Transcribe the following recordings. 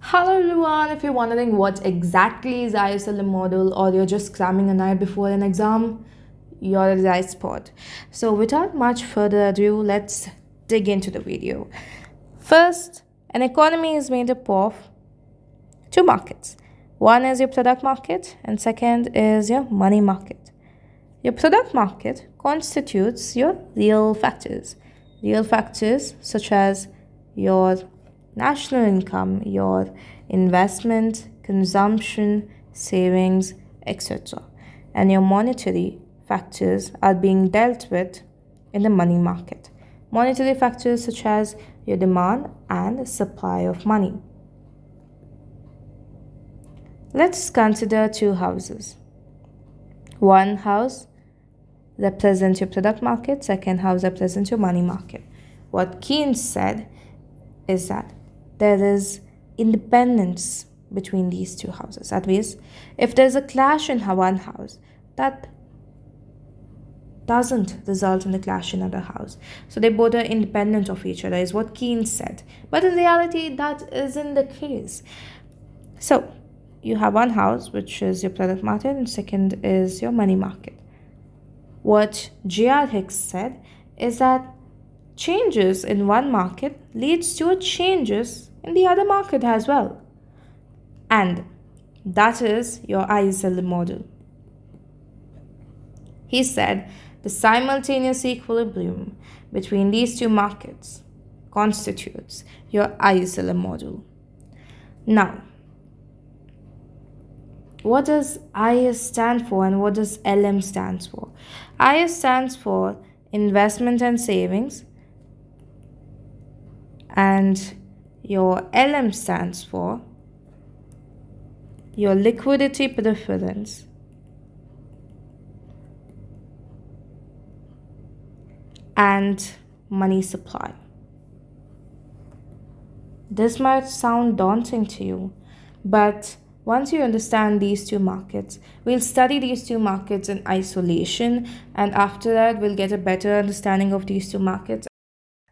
Hello everyone, if you're wondering what exactly is ISLM model or you're just cramming a night before an exam, you're at the right spot. So without much further ado, let's dig into the video. First, an economy is made up of two markets. One is your product market and second is your money market. Your product market constitutes your real factors. Real factors such as your national income, your investment, consumption, savings, etc. And your monetary factors are being dealt with in the money market. Monetary factors such as your demand and supply of money. Let's consider two houses. One house represents your product market, second house represents your money market. What Keynes said is that there is independence between these two houses. That means if there's a clash in one house, that doesn't result in a clash in another house. So they both are independent of each other, is what Keynes said. But in reality, that isn't the case. So you have one house, which is your product market, and second is your money market. What J.R. Hicks said is that changes in one market leads to changes in the other market as well. And that is your ISL model. He said the simultaneous equilibrium between these two markets constitutes your ISL model. Now, what does IS stand for and what does LM stands for? IS stands for investment and savings, and your LM stands for your liquidity preference and money supply. This might sound daunting to you, but once you understand these two markets, we'll study these two markets in isolation, and after that, we'll get a better understanding of these two markets.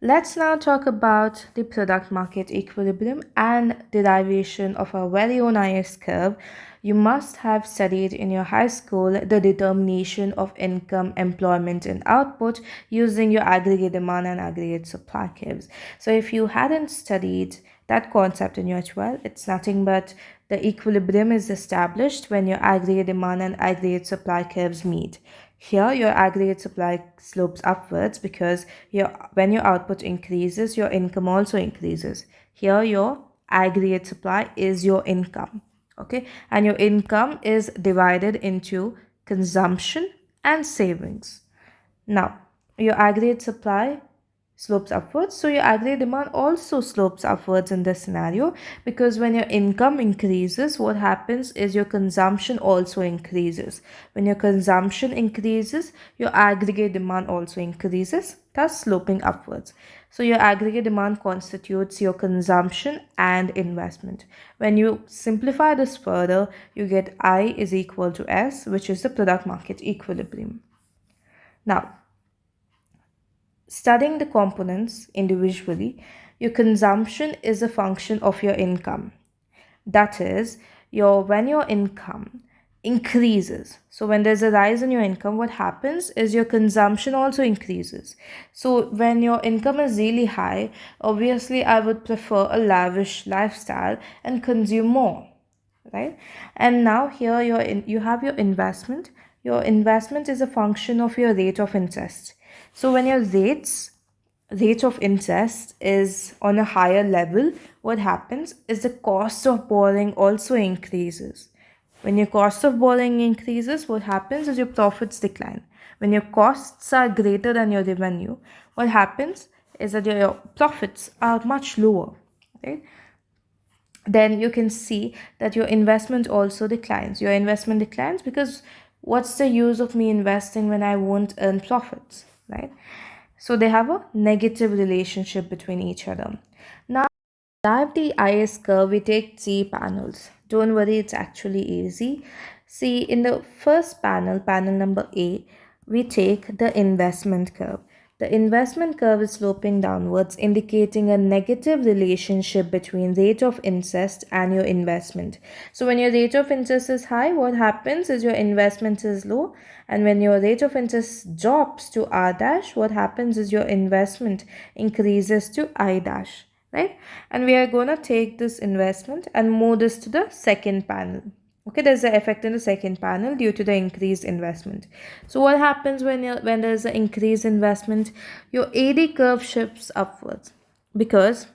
Let's now talk about the product market equilibrium and derivation of our very own IS curve. You must have studied in your high school the determination of income, employment, and output using your aggregate demand and aggregate supply curves. So, if you hadn't studied that concept in your 12, it's nothing but the equilibrium is established when your aggregate demand and aggregate supply curves meet. Here, your aggregate supply slopes upwards because when your output increases, your income also increases. Here, your aggregate supply is your income, okay? And your income is divided into consumption and savings. Now, your aggregate supply slopes upwards, so your aggregate demand also slopes upwards in this scenario, because when your income increases, what happens is your consumption also increases. When your consumption increases, your aggregate demand also increases, thus sloping upwards. So your aggregate demand constitutes your consumption and investment. When you simplify this further, you get I is equal to S, which is the product market equilibrium. Now, studying the components individually, your consumption is a function of your income. That is, when your income increases. So when there's a rise in your income, what happens is your consumption also increases. So when your income is really high, obviously I would prefer a lavish lifestyle and consume more, right? And now here you have your investment. Your investment is a function of your rate of interest. So when your rate of interest is on a higher level, what happens is the cost of borrowing also increases. When your cost of borrowing increases, what happens is your profits decline. When your costs are greater than your revenue, what happens is that your profits are much lower, right? Then you can see that your investment also declines. Your investment declines because what's the use of me investing when I won't earn profits, right? So they have a negative relationship between each other. Now, dive the IS curve, we take 3 panels. Don't worry, it's actually easy. See, in the first panel, panel number A, we take the investment curve. The investment curve is sloping downwards, indicating a negative relationship between rate of interest and your investment. So, when your rate of interest is high, what happens is your investment is low, and when your rate of interest drops to R dash, what happens is your investment increases to I dash, right? And we are going to take this investment and move this to the second panel. Okay, there's an effect in the second panel due to the increased investment. So what happens when there's an increased investment? Your AD curve shifts upwards, because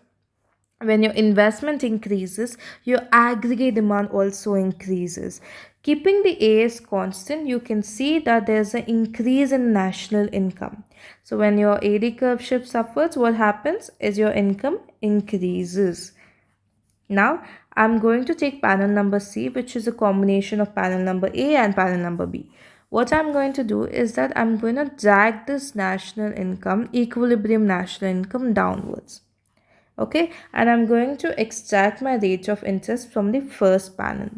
when your investment increases, your aggregate demand also increases. Keeping the AS constant, you can see that there's an increase in national income. So when your AD curve shifts upwards, what happens is your income increases. Now, I'm going to take panel number C, which is a combination of panel number A and panel number B. What I'm going to do is that I'm going to drag this national income, equilibrium national income, downwards. Okay, and I'm going to extract my rate of interest from the first panel.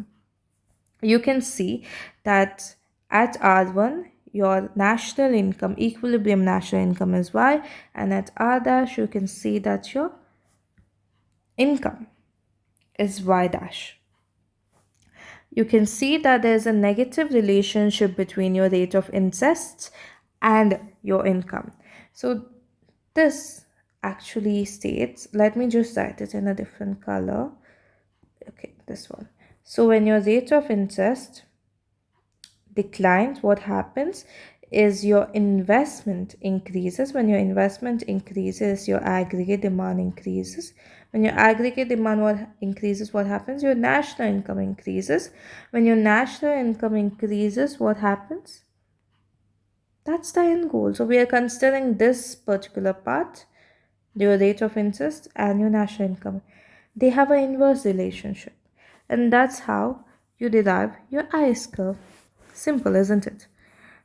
You can see that at R1, your national income, equilibrium national income is Y, and at R dash, you can see that your income is Y dash. You can see that there's a negative relationship between your rate of interest and your income. So this actually states, let me just write it in a different color. Okay, this one. So when your rate of interest declines, what happens is your investment increases. When your investment increases, your aggregate demand increases. When your aggregate demand increases, what happens? Your national income increases. When your national income increases, what happens? That's the end goal. So we are considering this particular part, your rate of interest and your national income. They have an inverse relationship. And that's how you derive your IS curve. Simple, isn't it?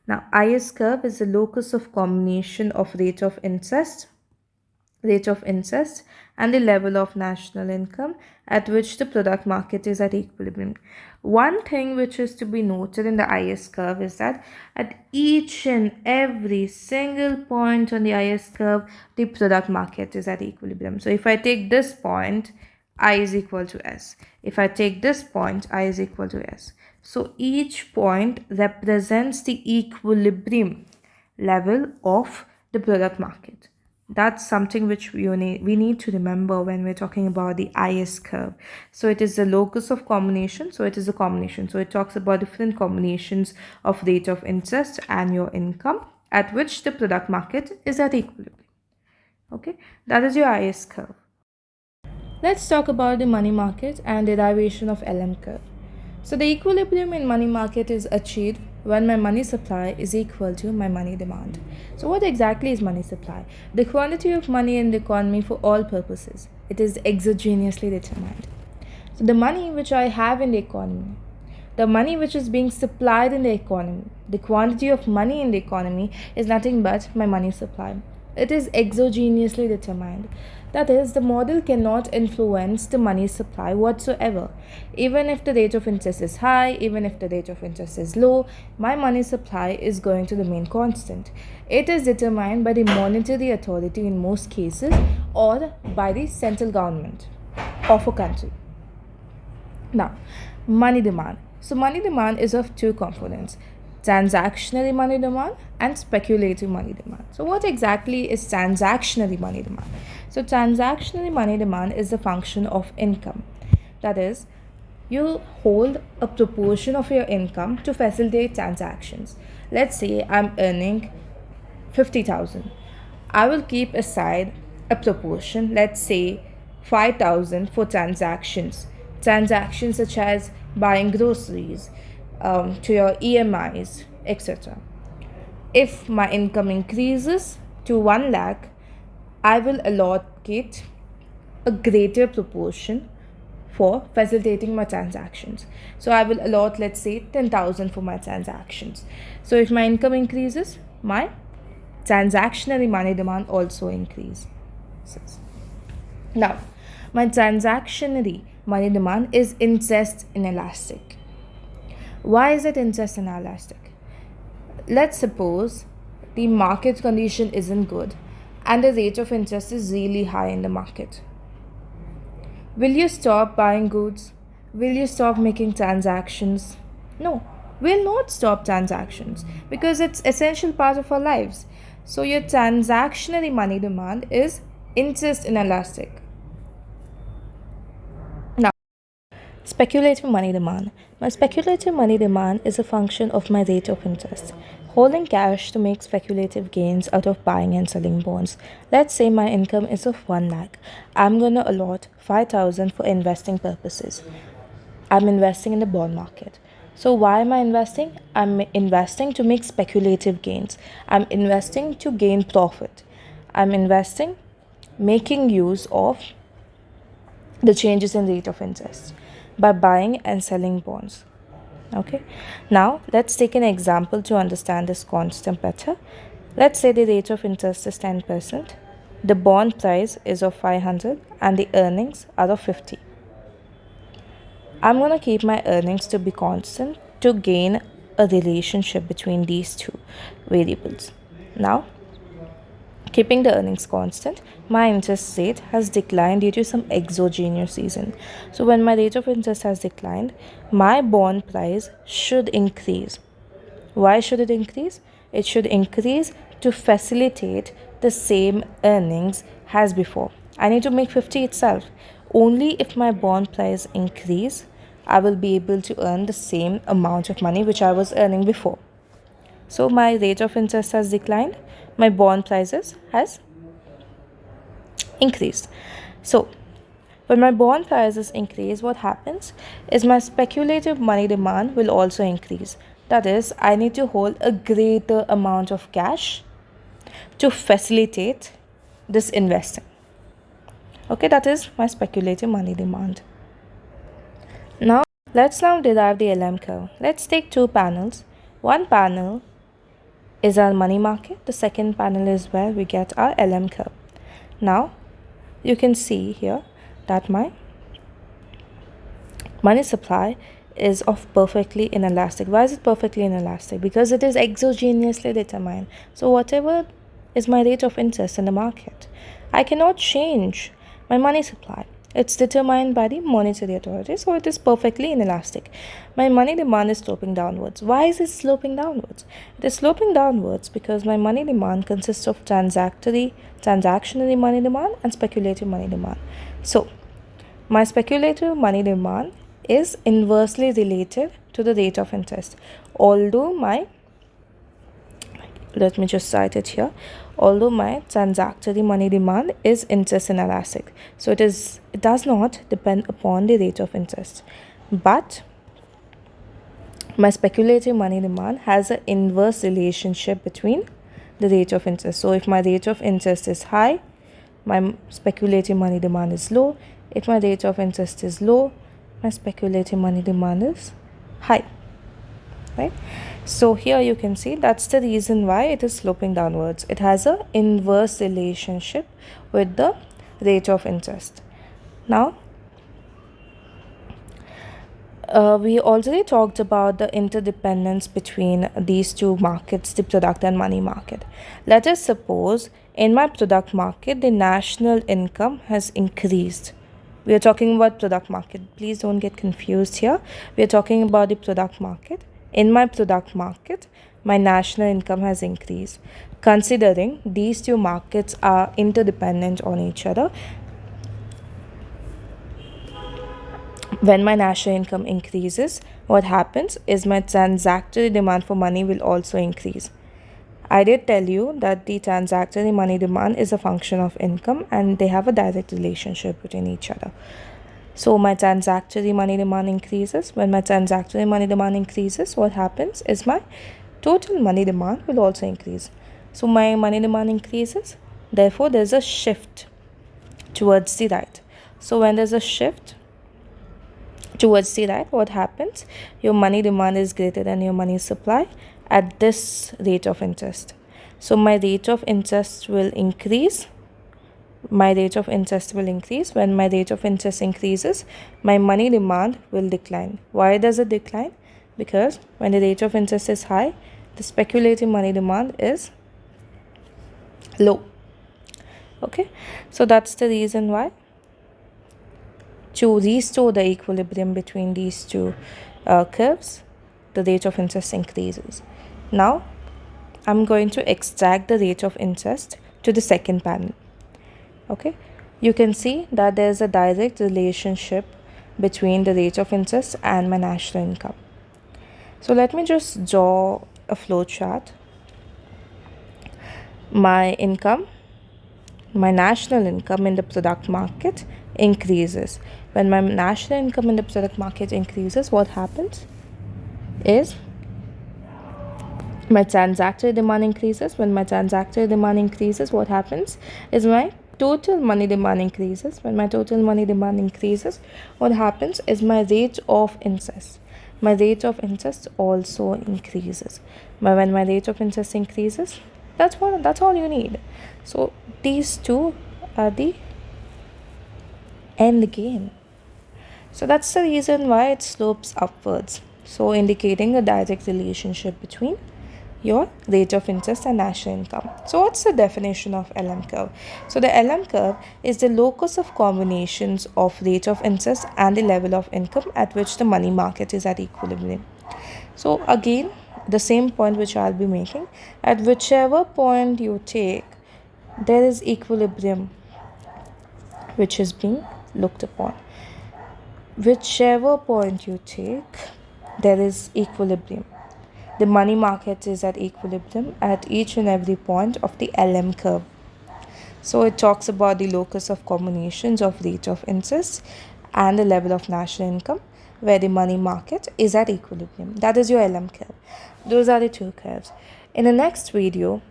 Now, IS curve is the locus of combination of rate of interest and the level of national income at which the product market is at equilibrium. One thing which is to be noted in the IS curve is that at each and every single point on the IS curve, the product market is at equilibrium. So if I take this point, I is equal to S. If I take this point, I is equal to S. So each point represents the equilibrium level of the product market. That's something which we need to remember when we're talking about the IS curve. So it is the locus of combination. So it is a combination. So it talks about different combinations of rate of interest and your income at which the product market is at equilibrium. Okay, that is your IS curve. Let's talk about the money market and derivation of LM curve. So the equilibrium in money market is achieved when my money supply is equal to my money demand. So what exactly is money supply? The quantity of money in the economy for all purposes. It is exogenously determined. So the money which I have in the economy, the money which is being supplied in the economy, the quantity of money in the economy is nothing but my money supply. It is exogenously determined. That is, the model cannot influence the money supply whatsoever. Even if the rate of interest is high, even if the rate of interest is low, my money supply is going to remain constant. It is determined by the monetary authority in most cases or by the central government of a country. Now, money demand. So, money demand is of two components: transactionary money demand and speculative money demand. So, what exactly is transactionary money demand? So, transactionary money demand is a function of income. That is, you hold a proportion of your income to facilitate transactions. Let's say I'm earning 50,000. I will keep aside a proportion, let's say 5,000, for transactions such as buying groceries, to your EMIs, etc. If my income increases to 1 lakh, I will allocate a greater proportion for facilitating my transactions. So I will allot, let's say, 10,000 for my transactions. So if my income increases, my transactionary money demand also increases. Now, my transactionary money demand is interest inelastic. Why is it interest inelastic? Let's suppose the market condition isn't good and the rate of interest is really high in the market. Will you stop buying goods? Will you stop making transactions? No, we'll not stop transactions because it's essential part of our lives. So your transactionary money demand is interest inelastic. Now, speculative money demand. My speculative money demand is a function of my rate of interest. Holding cash to make speculative gains out of buying and selling bonds. Let's say my income is of 1 lakh. I'm going to allot 5,000 for investing purposes. I'm investing in the bond market. So why am I investing? I'm investing to make speculative gains. I'm investing to gain profit. I'm investing making use of the changes in rate of interest by buying and selling bonds. Okay, now let's take an example to understand this concept better. Let's say the rate of interest is 10%, the bond price is of 500 and the earnings are of 50. I'm going to keep my earnings to be constant to gain a relationship between these two variables. Now, keeping the earnings constant, my interest rate has declined due to some exogenous reason. So when my rate of interest has declined, my bond price should increase. Why should it increase? It should increase to facilitate the same earnings as before. I need to make 50 itself. Only if my bond price increase, I will be able to earn the same amount of money which I was earning before. So my rate of interest has declined, my bond prices has increased. So when my bond prices increase, what happens is my speculative money demand will also increase. That is, I need to hold a greater amount of cash to facilitate this investing. Okay, that is my speculative money demand. Now, let's now derive the LM curve. Let's take two panels. One panel is our money market. The second panel is where we get our LM curve. Now, you can see here that my money supply is of perfectly inelastic. Why is it perfectly inelastic? Because it is exogenously determined. So whatever is my rate of interest in the market, I cannot change my money supply. It's determined by the monetary authority, so it is perfectly inelastic. My money demand is sloping downwards. Why is it sloping downwards? It is sloping downwards because my money demand consists of transactionary money demand and speculative money demand. So my speculative money demand is inversely related to the rate of interest. Although my, let me just cite it here, although my transactory money demand is interest inelastic. So it does not depend upon the rate of interest. But my speculative money demand has an inverse relationship between the rate of interest. So if my rate of interest is high, my speculative money demand is low. If my rate of interest is low, my speculative money demand is high. Right? So here you can see that's the reason why it is sloping downwards. It has an inverse relationship with the rate of interest. Now, we already talked about the interdependence between these two markets, the product and money market. Let us suppose in my product market, the national income has increased. We are talking about product market. Please don't get confused here. We are talking about the product market. In my product market, my national income has increased. Considering these two markets are interdependent on each other, when my national income increases, what happens is my transactory demand for money will also increase. I did tell you that the transactory money demand is a function of income and they have a direct relationship between each other. So my transactory money demand increases. When my transactory money demand increases, what happens is my total money demand will also increase. So my money demand increases, therefore there's a shift towards the right. So when there's a shift towards the right, what happens? Your money demand is greater than your money supply at this rate of interest. So my rate of interest will increase. My rate of interest will increase. When my rate of interest increases, my money demand will decline. Why does it decline? Because when the rate of interest is high, the speculative money demand is low. Okay, so that's the reason why, to restore the equilibrium between these two curves, the rate of interest increases. Now I'm going to extract the rate of interest to the second panel. Okay, you can see that there's a direct relationship between the rate of interest and my national income. So let me just draw a flow chart. My income, my national income in the product market increases. When my national income in the product market increases, what happens is my transactor demand increases. When my transactor demand increases, what happens is my total money demand increases. When my total money demand increases, what happens is my rate of interest also increases. But when my rate of interest increases, that's all you need. So these two are the end game. So that's the reason why it slopes upwards, so indicating a direct relationship between your rate of interest and national income. So what's the definition of LM curve? So the LM curve is the locus of combinations of rate of interest and the level of income at which the money market is at equilibrium. So again, the same point which I'll be making, at whichever point you take, there is equilibrium which is being looked upon. Whichever point you take, there is equilibrium. The money market is at equilibrium at each and every point of the LM curve. So it talks about the locus of combinations of rate of interest and the level of national income where the money market is at equilibrium. That is your LM curve. Those are the two curves. In the next video,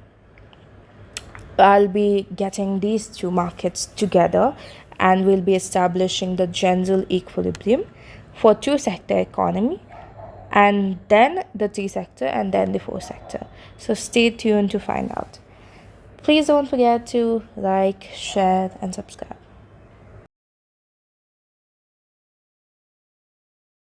I'll be getting these two markets together and we'll be establishing the general equilibrium for two sector economy, and then the three sector, and then the four sector. So stay tuned to find out. Please don't forget to like, share, and subscribe.